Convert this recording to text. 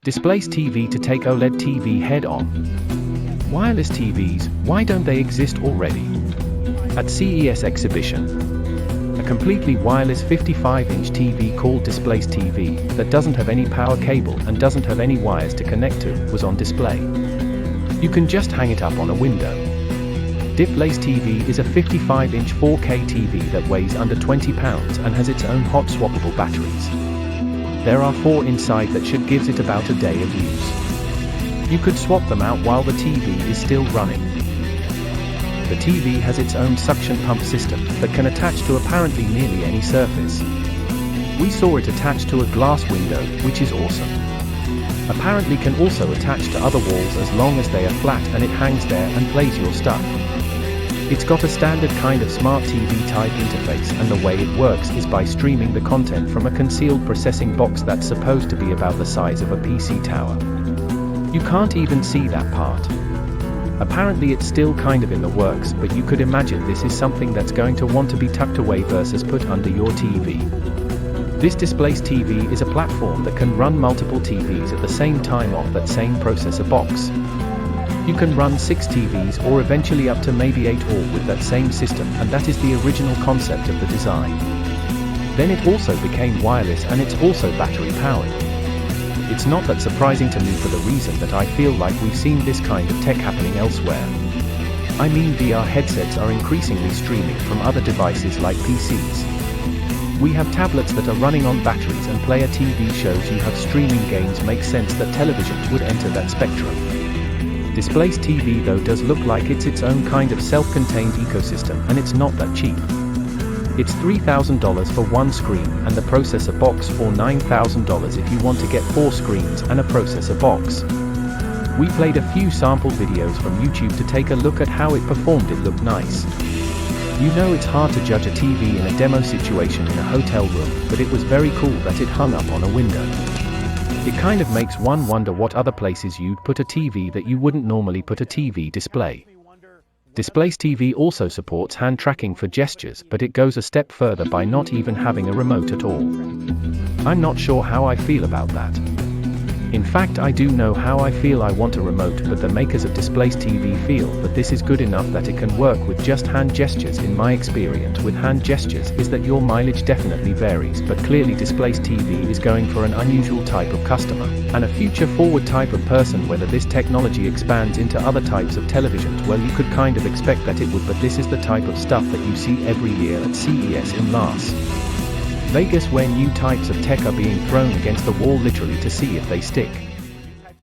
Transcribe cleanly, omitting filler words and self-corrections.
Displace TV to take OLED TV head-on. Wireless TVs, why don't they exist already? At CES exhibition, a completely wireless 55-inch TV called DisplaceTV, that doesn't have any power cable and doesn't have any wires to connect to, was on display. You can just hang it up on a window. DisplaceTV is a 55-inch 4K TV that weighs under 20 pounds and has its own hot swappable batteries. There are 4 inside that should gives it about a day of use. You could swap them out while the TV is still running. The TV has its own suction pump system that can attach to apparently nearly any surface. We saw it attached to a glass window, which is awesome. Apparently can also attach to other walls as long as they are flat, and it hangs there and plays your stuff. It's got a standard kind of smart TV type interface, and the way it works is by streaming the content from a concealed processing box that's supposed to be about the size of a PC tower. You can't even see that part. Apparently it's still kind of in the works, but you could imagine this is something that's going to want to be tucked away versus put under your TV. This DisplaceTV is a platform that can run multiple TVs at the same time off that same processor box. You can run 6 TVs or eventually up to maybe 8 all with that same system, and that is the original concept of the design. Then it also became wireless, and it's also battery powered. It's not that surprising to me for the reason that I feel like we've seen this kind of tech happening elsewhere. I mean, VR headsets are increasingly streaming from other devices like PCs. We have tablets that are running on batteries and play a TV shows. You have streaming games. Makes sense that televisions would enter that spectrum. DisplaceTV though does look like it's its own kind of self-contained ecosystem, and it's not that cheap. It's $3,000 for one screen and the processor box, or $9,000 if you want to get 4 screens and a processor box. We played a few sample videos from YouTube to take a look at how it performed. It looked nice. You know, it's hard to judge a TV in a demo situation in a hotel room, but it was very cool that it hung up on a window. It kind of makes one wonder what other places you'd put a TV that you wouldn't normally put a TV display. DisplaceTV also supports hand tracking for gestures, but it goes a step further by not even having a remote at all. I'm not sure how I feel about that. In fact, I do know how I feel. I want a remote, but the makers of DisplaceTV feel that this is good enough that it can work with just hand gestures. In my experience with hand gestures is that your mileage definitely varies, but clearly DisplaceTV is going for an unusual type of customer, and a future-forward type of person. Whether this technology expands into other types of televisions, well, you could kind of expect that it would, but this is the type of stuff that you see every year at CES in Las Vegas, where new types of tech are being thrown against the wall literally to see if they stick.